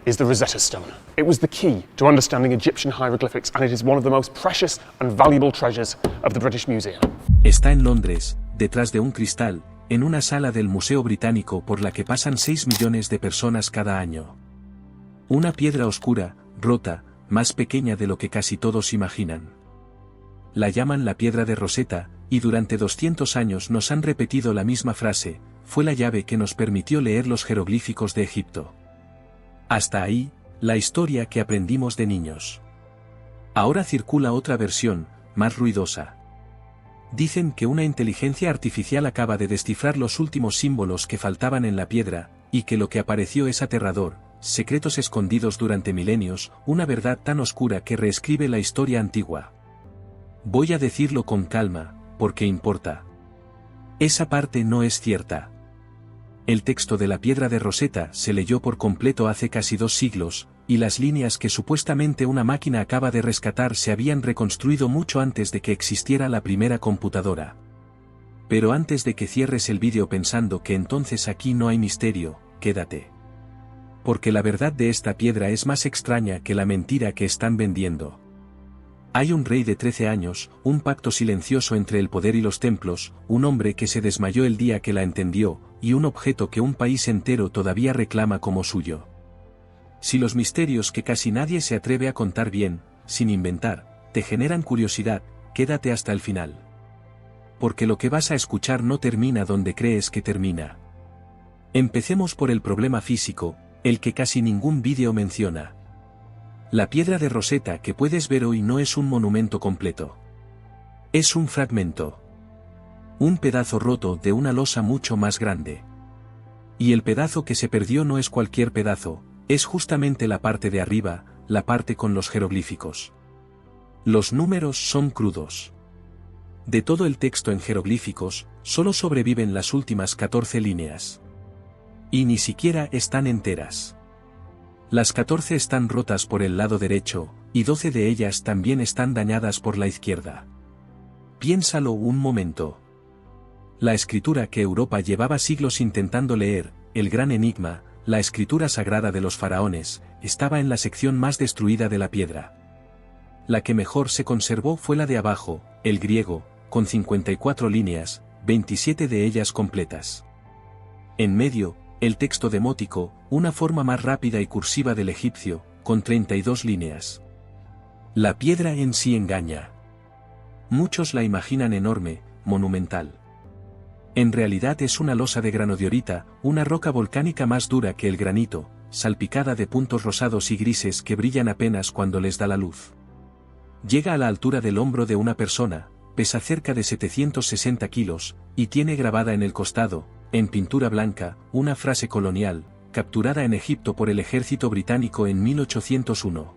is the Rosetta Stone. It was the key to understanding Egyptian hieroglyphics, and it is one of the most precious and valuable treasures of the British Museum. Está en Londres, detrás de un cristal, en una sala del Museo Británico por la que pasan 6 millones de personas cada año. Una piedra oscura, rota, más pequeña de lo que casi todos imaginan. La llaman la piedra de Rosetta, y durante 200 años nos han repetido la misma frase: fue la llave que nos permitió leer los jeroglíficos de Egipto. Hasta ahí, la historia que aprendimos de niños. Ahora circula otra versión, más ruidosa. Dicen que una inteligencia artificial acaba de descifrar los últimos símbolos que faltaban en la piedra, y que lo que apareció es aterrador, secretos escondidos durante milenios, una verdad tan oscura que reescribe la historia antigua. Voy a decirlo con calma, porque importa. Esa parte no es cierta. El texto de la piedra de Rosetta se leyó por completo hace casi 2 siglos, y las líneas que supuestamente una máquina acaba de rescatar se habían reconstruido mucho antes de que existiera la primera computadora. Pero antes de que cierres el vídeo pensando que entonces aquí no hay misterio, quédate. Porque la verdad de esta piedra es más extraña que la mentira que están vendiendo. Hay un rey de 13 años, un pacto silencioso entre el poder y los templos, un hombre que se desmayó el día que la entendió, y un objeto que un país entero todavía reclama como suyo. Si los misterios que casi nadie se atreve a contar bien, sin inventar, te generan curiosidad, quédate hasta el final. Porque lo que vas a escuchar no termina donde crees que termina. Empecemos por el problema físico, el que casi ningún vídeo menciona. La piedra de Rosetta que puedes ver hoy no es un monumento completo. Es un fragmento. Un pedazo roto de una losa mucho más grande. Y el pedazo que se perdió no es cualquier pedazo, es justamente la parte de arriba, la parte con los jeroglíficos. Los números son crudos. De todo el texto en jeroglíficos, solo sobreviven las últimas 14 líneas. Y ni siquiera están enteras. Las 14 están rotas por el lado derecho, y 12 de ellas también están dañadas por la izquierda. Piénsalo un momento. La escritura que Europa llevaba siglos intentando leer, el gran enigma, la escritura sagrada de los faraones, estaba en la sección más destruida de la piedra. La que mejor se conservó fue la de abajo, el griego, con 54 líneas, 27 de ellas completas. En medio, el texto demótico, una forma más rápida y cursiva del egipcio, con 32 líneas. La piedra en sí engaña. Muchos la imaginan enorme, monumental. En realidad es una losa de granodiorita, una roca volcánica más dura que el granito, salpicada de puntos rosados y grises que brillan apenas cuando les da la luz. Llega a la altura del hombro de una persona, pesa cerca de 760 kilos, y tiene grabada en el costado, en pintura blanca, una frase colonial, capturada en Egipto por el ejército británico en 1801.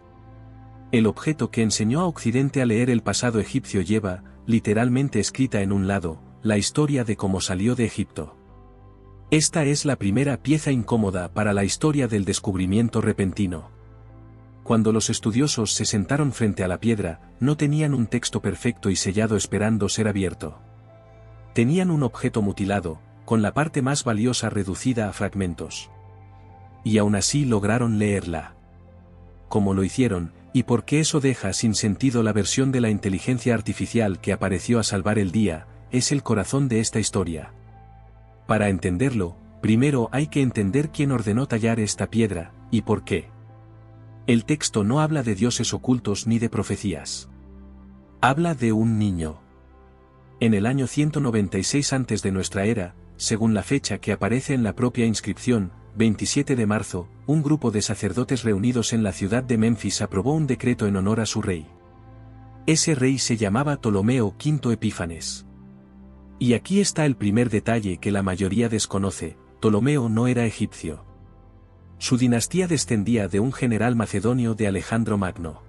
El objeto que enseñó a Occidente a leer el pasado egipcio lleva, literalmente escrita en un lado, la historia de cómo salió de Egipto. Esta es la primera pieza incómoda para la historia del descubrimiento repentino. Cuando los estudiosos se sentaron frente a la piedra, no tenían un texto perfecto y sellado esperando ser abierto. Tenían un objeto mutilado, con la parte más valiosa reducida a fragmentos. Y aún así lograron leerla. ¿Cómo lo hicieron, y por qué eso deja sin sentido la versión de la inteligencia artificial que apareció a salvar el día, es el corazón de esta historia. Para entenderlo, primero hay que entender quién ordenó tallar esta piedra, y por qué. El texto no habla de dioses ocultos ni de profecías. Habla de un niño. En el año 196 antes de nuestra era, según la fecha que aparece en la propia inscripción, 27 de marzo, un grupo de sacerdotes reunidos en la ciudad de Memphis aprobó un decreto en honor a su rey. Ese rey se llamaba Ptolomeo V Epífanes. Y aquí está el primer detalle que la mayoría desconoce: Ptolomeo no era egipcio. Su dinastía descendía de un general macedonio de Alejandro Magno.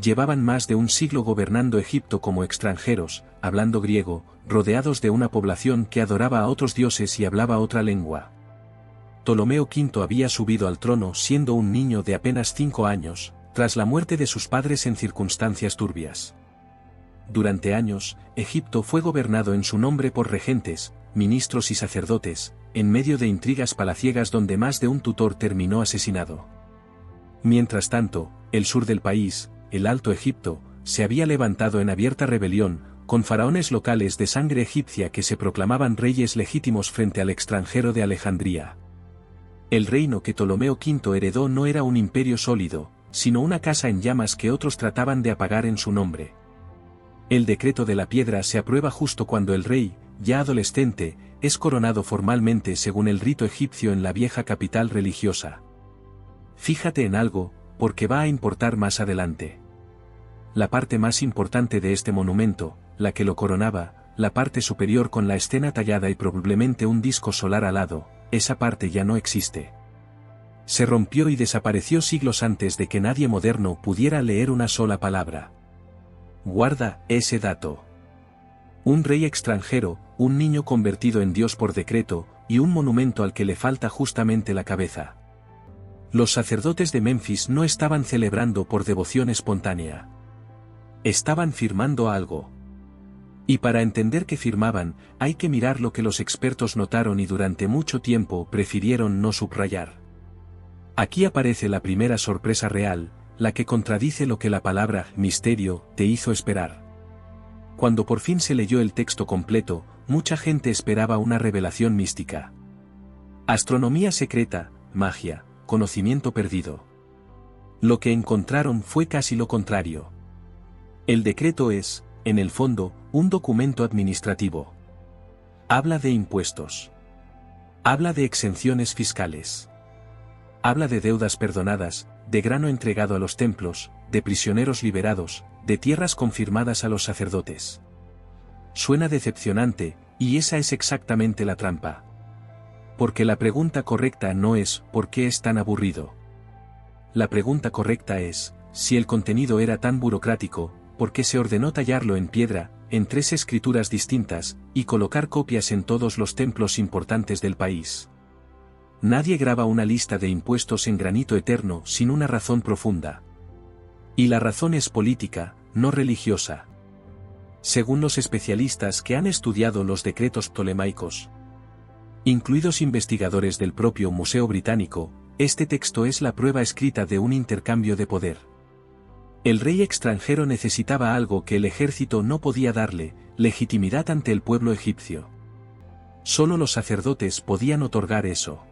Llevaban más de un siglo gobernando Egipto como extranjeros, hablando griego, rodeados de una población que adoraba a otros dioses y hablaba otra lengua. Ptolomeo V había subido al trono siendo un niño de apenas 5 años, tras la muerte de sus padres en circunstancias turbias. Durante años, Egipto fue gobernado en su nombre por regentes, ministros y sacerdotes, en medio de intrigas palaciegas donde más de un tutor terminó asesinado. Mientras tanto, el sur del país, el Alto Egipto, se había levantado en abierta rebelión, con faraones locales de sangre egipcia que se proclamaban reyes legítimos frente al extranjero de Alejandría. El reino que Ptolomeo V heredó no era un imperio sólido, sino una casa en llamas que otros trataban de apagar en su nombre. El decreto de la piedra se aprueba justo cuando el rey, ya adolescente, es coronado formalmente según el rito egipcio en la vieja capital religiosa. Fíjate en algo, porque va a importar más adelante. La parte más importante de este monumento, la que lo coronaba, la parte superior con la escena tallada y probablemente un disco solar al lado, esa parte ya no existe. Se rompió y desapareció siglos antes de que nadie moderno pudiera leer una sola palabra. Guarda ese dato. Un rey extranjero, un niño convertido en Dios por decreto, y un monumento al que le falta justamente la cabeza. Los sacerdotes de Memphis no estaban celebrando por devoción espontánea. Estaban firmando algo. Y para entender qué firmaban, hay que mirar lo que los expertos notaron y durante mucho tiempo prefirieron no subrayar. Aquí aparece la primera sorpresa real, la que contradice lo que la palabra misterio te hizo esperar. Cuando por fin se leyó el texto completo, mucha gente esperaba una revelación mística. Astronomía secreta, magia, conocimiento perdido. Lo que encontraron fue casi lo contrario. El decreto es, en el fondo, un documento administrativo. Habla de impuestos. Habla de exenciones fiscales. Habla de deudas perdonadas, de grano entregado a los templos, de prisioneros liberados, de tierras confirmadas a los sacerdotes. Suena decepcionante, y esa es exactamente la trampa. Porque la pregunta correcta no es ¿por qué es tan aburrido? La pregunta correcta es, si el contenido era tan burocrático, ¿por qué se ordenó tallarlo en piedra, en 3 escrituras distintas, y colocar copias en todos los templos importantes del país? Nadie graba una lista de impuestos en granito eterno sin una razón profunda. Y la razón es política, no religiosa. Según los especialistas que han estudiado los decretos ptolemaicos, incluidos investigadores del propio Museo Británico, este texto es la prueba escrita de un intercambio de poder. El rey extranjero necesitaba algo que el ejército no podía darle, legitimidad ante el pueblo egipcio. Solo los sacerdotes podían otorgar eso.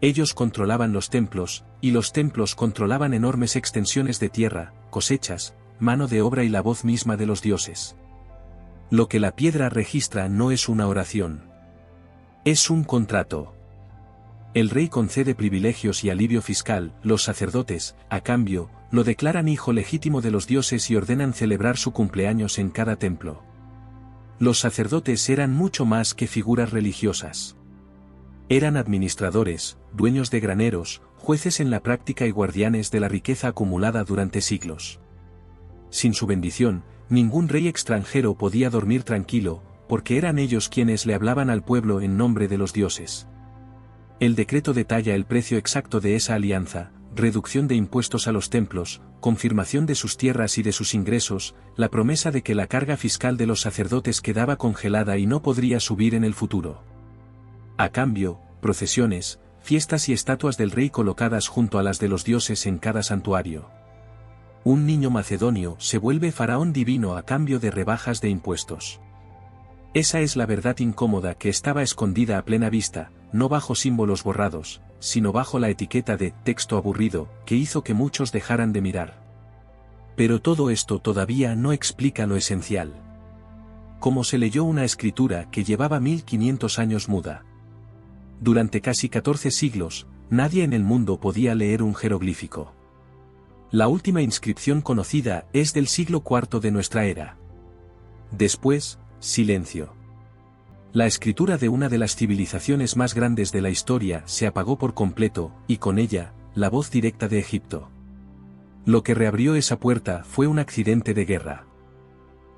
Ellos controlaban los templos, y los templos controlaban enormes extensiones de tierra, cosechas, mano de obra y la voz misma de los dioses. Lo que la piedra registra no es una oración. Es un contrato. El rey concede privilegios y alivio fiscal, los sacerdotes, a cambio, lo declaran hijo legítimo de los dioses y ordenan celebrar su cumpleaños en cada templo. Los sacerdotes eran mucho más que figuras religiosas. Eran administradores, dueños de graneros, jueces en la práctica y guardianes de la riqueza acumulada durante siglos. Sin su bendición, ningún rey extranjero podía dormir tranquilo, porque eran ellos quienes le hablaban al pueblo en nombre de los dioses. El decreto detalla el precio exacto de esa alianza, reducción de impuestos a los templos, confirmación de sus tierras y de sus ingresos, la promesa de que la carga fiscal de los sacerdotes quedaba congelada y no podría subir en el futuro. A cambio, procesiones, fiestas y estatuas del rey colocadas junto a las de los dioses en cada santuario. Un niño macedonio se vuelve faraón divino a cambio de rebajas de impuestos. Esa es la verdad incómoda que estaba escondida a plena vista, no bajo símbolos borrados, sino bajo la etiqueta de texto aburrido, que hizo que muchos dejaran de mirar. Pero todo esto todavía no explica lo esencial. ¿Cómo se leyó una escritura que llevaba 1500 años muda? Durante casi 14 siglos, nadie en el mundo podía leer un jeroglífico. La última inscripción conocida es del siglo IV de nuestra era. Después, silencio. La escritura de una de las civilizaciones más grandes de la historia se apagó por completo, y con ella, la voz directa de Egipto. Lo que reabrió esa puerta fue un accidente de guerra.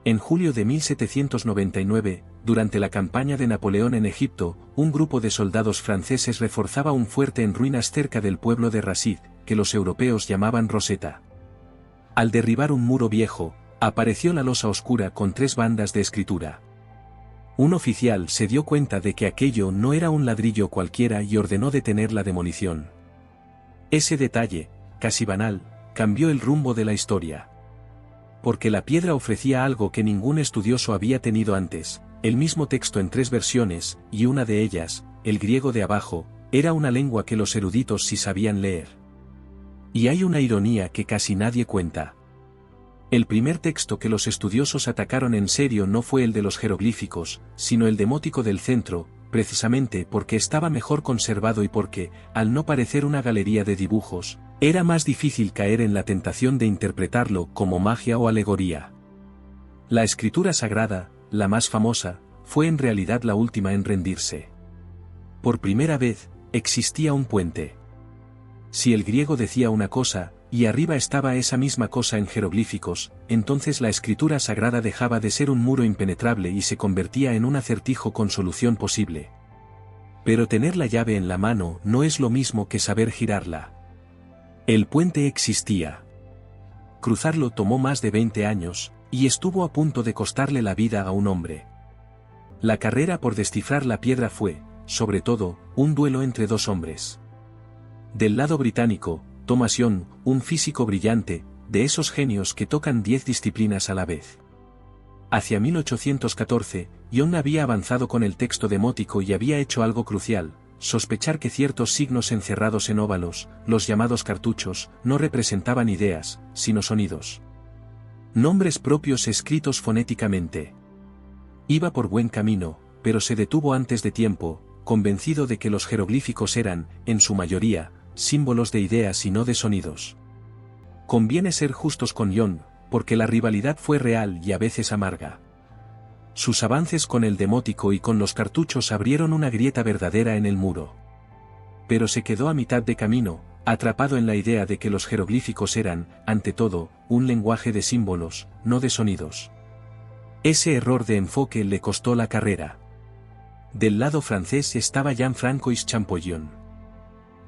En julio de 1799, durante la campaña de Napoleón en Egipto, un grupo de soldados franceses reforzaba un fuerte en ruinas cerca del pueblo de Rasid, que los europeos llamaban Rosetta. Al derribar un muro viejo, apareció la losa oscura con 3 bandas de escritura. Un oficial se dio cuenta de que aquello no era un ladrillo cualquiera y ordenó detener la demolición. Ese detalle, casi banal, cambió el rumbo de la historia. Porque la piedra ofrecía algo que ningún estudioso había tenido antes, el mismo texto en 3 versiones, y una de ellas, el griego de abajo, era una lengua que los eruditos sí sabían leer. Y hay una ironía que casi nadie cuenta. El primer texto que los estudiosos atacaron en serio no fue el de los jeroglíficos, sino el demótico del centro, precisamente porque estaba mejor conservado y porque, al no parecer una galería de dibujos, era más difícil caer en la tentación de interpretarlo como magia o alegoría. La escritura sagrada, la más famosa, fue en realidad la última en rendirse. Por primera vez, existía un puente. Si el griego decía una cosa, y arriba estaba esa misma cosa en jeroglíficos, entonces la escritura sagrada dejaba de ser un muro impenetrable y se convertía en un acertijo con solución posible. Pero tener la llave en la mano no es lo mismo que saber girarla. El puente existía. Cruzarlo tomó más de 20 años, y estuvo a punto de costarle la vida a un hombre. La carrera por descifrar la piedra fue, sobre todo, un duelo entre 2 hombres. Del lado británico, Thomas Young, un físico brillante, de esos genios que tocan 10 disciplinas a la vez. Hacia 1814, Young había avanzado con el texto demótico y había hecho algo crucial, sospechar que ciertos signos encerrados en óvalos, los llamados cartuchos, no representaban ideas, sino sonidos. Nombres propios escritos fonéticamente. Iba por buen camino, pero se detuvo antes de tiempo, convencido de que los jeroglíficos eran, en su mayoría, símbolos de ideas y no de sonidos. Conviene ser justos con Young, porque la rivalidad fue real y a veces amarga. Sus avances con el demótico y con los cartuchos abrieron una grieta verdadera en el muro. Pero se quedó a mitad de camino, atrapado en la idea de que los jeroglíficos eran, ante todo, un lenguaje de símbolos, no de sonidos. Ese error de enfoque le costó la carrera. Del lado francés estaba Jean-François Champollion.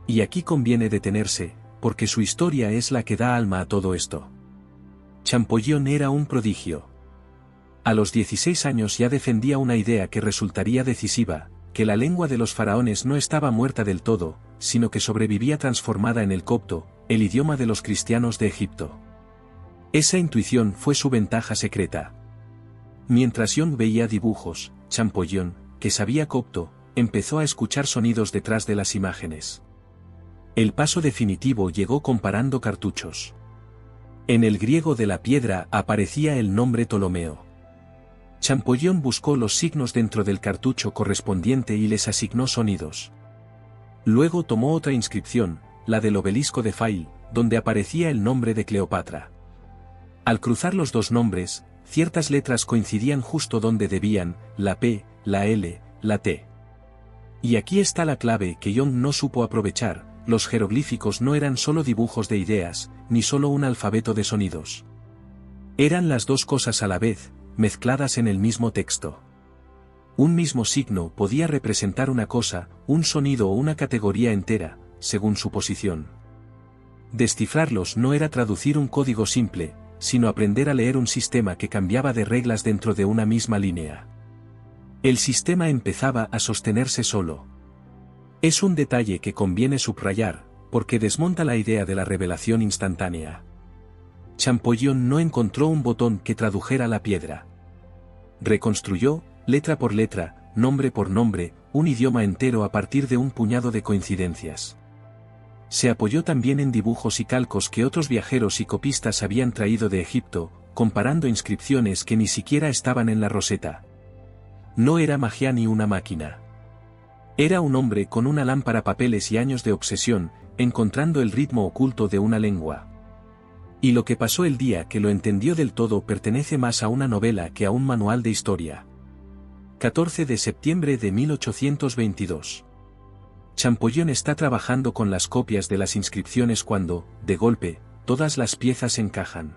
Y aquí conviene detenerse, porque su historia es la que da alma a todo esto. Champollion era un prodigio. A los 16 años ya defendía una idea que resultaría decisiva, que la lengua de los faraones no estaba muerta del todo, sino que sobrevivía transformada en el copto, el idioma de los cristianos de Egipto. Esa intuición fue su ventaja secreta. Mientras Young veía dibujos, Champollion, que sabía copto, empezó a escuchar sonidos detrás de las imágenes. El paso definitivo llegó comparando cartuchos. En el griego de la piedra aparecía el nombre Ptolomeo. Champollion buscó los signos dentro del cartucho correspondiente y les asignó sonidos. Luego tomó otra inscripción, la del obelisco de Fail, donde aparecía el nombre de Cleopatra. Al cruzar los 2 nombres, ciertas letras coincidían justo donde debían, la P, la L, la T. Y aquí está la clave que Young no supo aprovechar. Los jeroglíficos no eran solo dibujos de ideas, ni solo un alfabeto de sonidos. Eran las 2 cosas a la vez, mezcladas en el mismo texto. Un mismo signo podía representar una cosa, un sonido o una categoría entera, según su posición. Descifrarlos no era traducir un código simple, sino aprender a leer un sistema que cambiaba de reglas dentro de una misma línea. El sistema empezaba a sostenerse solo. Es un detalle que conviene subrayar, porque desmonta la idea de la revelación instantánea. Champollion no encontró un botón que tradujera la piedra. Reconstruyó, letra por letra, nombre por nombre, un idioma entero a partir de un puñado de coincidencias. Se apoyó también en dibujos y calcos que otros viajeros y copistas habían traído de Egipto, comparando inscripciones que ni siquiera estaban en la roseta. No era magia ni una máquina. Era un hombre con una lámpara, papeles y años de obsesión, encontrando el ritmo oculto de una lengua. Y lo que pasó el día que lo entendió del todo pertenece más a una novela que a un manual de historia. 14 de septiembre de 1822. Champollion está trabajando con las copias de las inscripciones cuando, de golpe, todas las piezas encajan.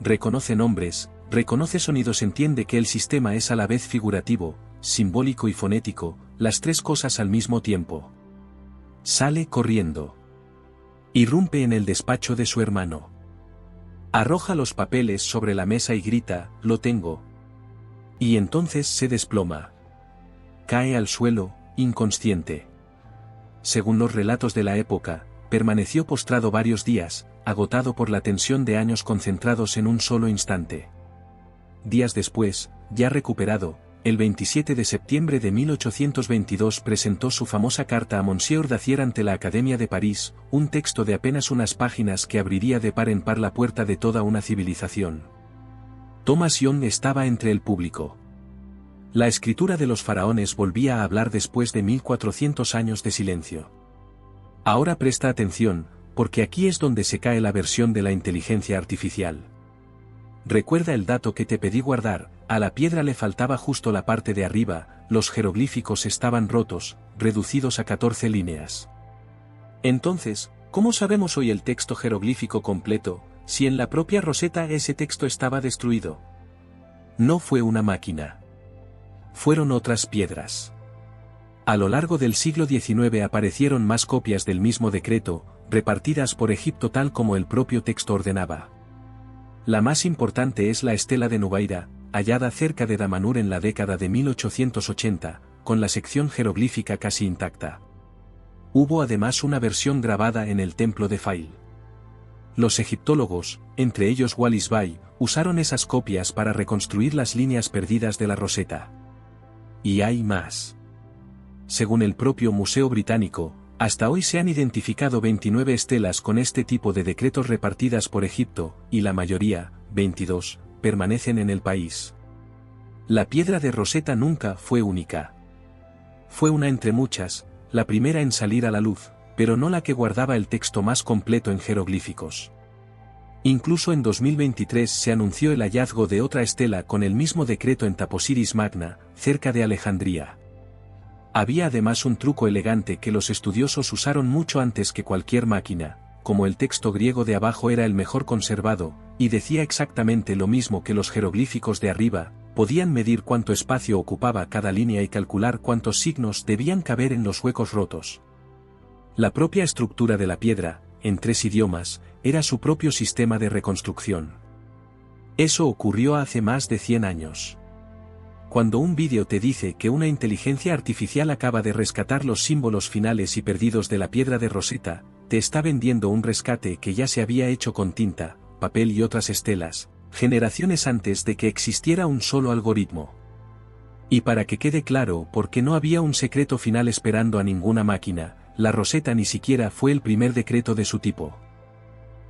Reconoce nombres, reconoce sonidos, entiende que el sistema es a la vez figurativo, simbólico y fonético, las 3 cosas al mismo tiempo. Sale corriendo. Irrumpe en el despacho de su hermano. Arroja los papeles sobre la mesa y grita, «Lo tengo». Y entonces se desploma. Cae al suelo, inconsciente. Según los relatos de la época, permaneció postrado varios días, agotado por la tensión de años concentrados en un solo instante. Días después, ya recuperado, el 27 de septiembre de 1822 presentó su famosa carta a Monsieur Dacier ante la Academia de París, un texto de apenas unas páginas que abriría de par en par la puerta de toda una civilización. Thomas Young estaba entre el público. La escritura de los faraones volvía a hablar después de 1400 años de silencio. Ahora presta atención, porque aquí es donde se cae la versión de la inteligencia artificial. Recuerda el dato que te pedí guardar, a la piedra le faltaba justo la parte de arriba, los jeroglíficos estaban rotos, reducidos a 14 líneas. Entonces, ¿cómo sabemos hoy el texto jeroglífico completo, si en la propia Rosetta ese texto estaba destruido? No fue una máquina. Fueron otras piedras. A lo largo del siglo XIX aparecieron más copias del mismo decreto, repartidas por Egipto tal como el propio texto ordenaba. La más importante es la estela de Nubaira, hallada cerca de Damanhur en la década de 1880, con la sección jeroglífica casi intacta. Hubo además una versión grabada en el templo de Fail. Los egiptólogos, entre ellos Wallis Bay, usaron esas copias para reconstruir las líneas perdidas de la Rosetta. Y hay más. Según el propio Museo Británico, hasta hoy se han identificado 29 estelas con este tipo de decretos repartidas por Egipto, y la mayoría, 22, permanecen en el país. La piedra de Rosetta nunca fue única. Fue una entre muchas, la primera en salir a la luz, pero no la que guardaba el texto más completo en jeroglíficos. Incluso en 2023 se anunció el hallazgo de otra estela con el mismo decreto en Taposiris Magna, cerca de Alejandría. Había además un truco elegante que los estudiosos usaron mucho antes que cualquier máquina, como el texto griego de abajo era el mejor conservado, y decía exactamente lo mismo que los jeroglíficos de arriba, podían medir cuánto espacio ocupaba cada línea y calcular cuántos signos debían caber en los huecos rotos. La propia estructura de la piedra, en 3 idiomas, era su propio sistema de reconstrucción. Eso ocurrió hace más de 100 años. Cuando un vídeo te dice que una inteligencia artificial acaba de rescatar los símbolos finales y perdidos de la piedra de Rosetta, te está vendiendo un rescate que ya se había hecho con tinta, papel y otras estelas, generaciones antes de que existiera un solo algoritmo. Y para que quede claro, porque no había un secreto final esperando a ninguna máquina, la Rosetta ni siquiera fue el primer decreto de su tipo.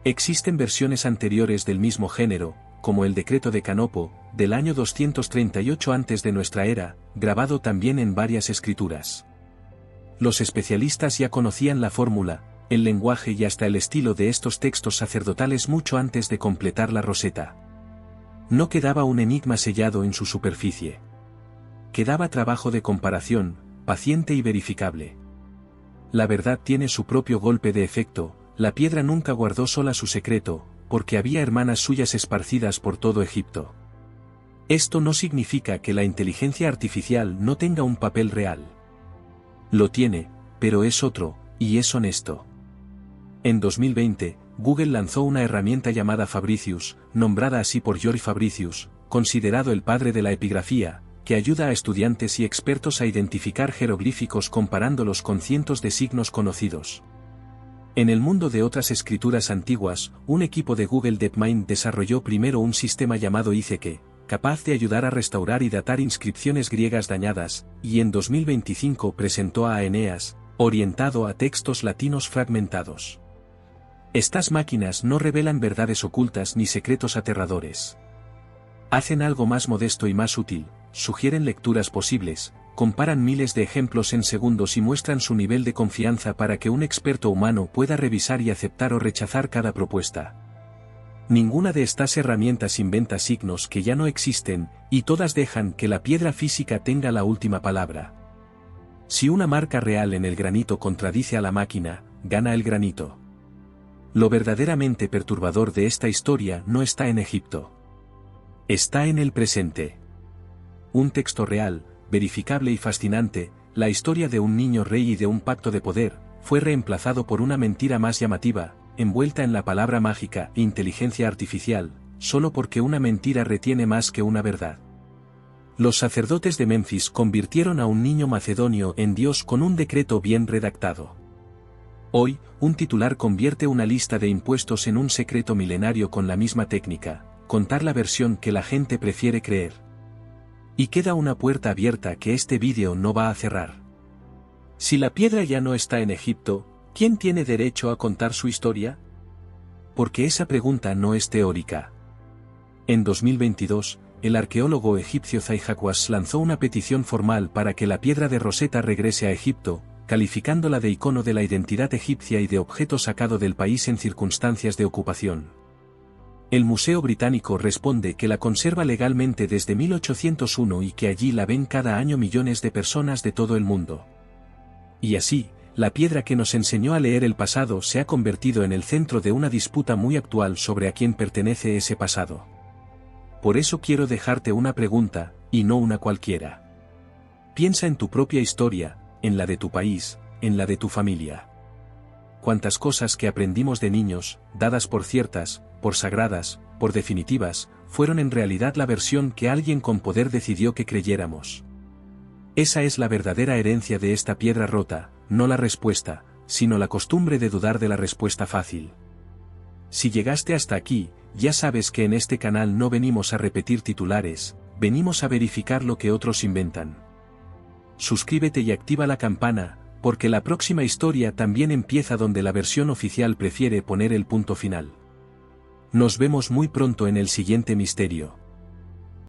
Existen versiones anteriores del mismo género, como el decreto de Canopo, del año 238 antes de nuestra era, grabado también en varias escrituras. Los especialistas ya conocían la fórmula, el lenguaje y hasta el estilo de estos textos sacerdotales mucho antes de completar la Rosetta. No quedaba un enigma sellado en su superficie. Quedaba trabajo de comparación, paciente y verificable. La verdad tiene su propio golpe de efecto, la piedra nunca guardó sola su secreto, porque había hermanas suyas esparcidas por todo Egipto. Esto no significa que la inteligencia artificial no tenga un papel real. Lo tiene, pero es otro, y es honesto. En 2020, Google lanzó una herramienta llamada Fabricius, nombrada así por George Fabricius, considerado el padre de la epigrafía, que ayuda a estudiantes y expertos a identificar jeroglíficos comparándolos con cientos de signos conocidos. En el mundo de otras escrituras antiguas, un equipo de Google DeepMind desarrolló primero un sistema llamado ICQ, capaz de ayudar a restaurar y datar inscripciones griegas dañadas, y en 2025 presentó a Aeneas, orientado a textos latinos fragmentados. Estas máquinas no revelan verdades ocultas ni secretos aterradores. Hacen algo más modesto y más útil, sugieren lecturas posibles, comparan miles de ejemplos en segundos y muestran su nivel de confianza para que un experto humano pueda revisar y aceptar o rechazar cada propuesta. Ninguna de estas herramientas inventa signos que ya no existen, y todas dejan que la piedra física tenga la última palabra. Si una marca real en el granito contradice a la máquina, gana el granito. Lo verdaderamente perturbador de esta historia no está en Egipto. Está en el presente. Un texto real, verificable y fascinante, la historia de un niño rey y de un pacto de poder, fue reemplazado por una mentira más llamativa, envuelta en la palabra mágica, inteligencia artificial, solo porque una mentira retiene más que una verdad. Los sacerdotes de Memphis convirtieron a un niño macedonio en Dios con un decreto bien redactado. Hoy, un titular convierte una lista de impuestos en un secreto milenario con la misma técnica, contar la versión que la gente prefiere creer. Y queda una puerta abierta que este vídeo no va a cerrar. Si la piedra ya no está en Egipto, ¿quién tiene derecho a contar su historia? Porque esa pregunta no es teórica. En 2022, el arqueólogo egipcio Zahi Hawass lanzó una petición formal para que la piedra de Rosetta regrese a Egipto, calificándola de icono de la identidad egipcia y de objeto sacado del país en circunstancias de ocupación. El Museo Británico responde que la conserva legalmente desde 1801 y que allí la ven cada año millones de personas de todo el mundo. Y así, la piedra que nos enseñó a leer el pasado se ha convertido en el centro de una disputa muy actual sobre a quién pertenece ese pasado. Por eso quiero dejarte una pregunta, y no una cualquiera. Piensa en tu propia historia, en la de tu país, en la de tu familia. Cuántas cosas que aprendimos de niños, dadas por ciertas, por sagradas, por definitivas, fueron en realidad la versión que alguien con poder decidió que creyéramos. Esa es la verdadera herencia de esta piedra rota, no la respuesta, sino la costumbre de dudar de la respuesta fácil. Si llegaste hasta aquí, ya sabes que en este canal no venimos a repetir titulares, venimos a verificar lo que otros inventan. Suscríbete y activa la campana, porque la próxima historia también empieza donde la versión oficial prefiere poner el punto final. Nos vemos muy pronto en el siguiente misterio.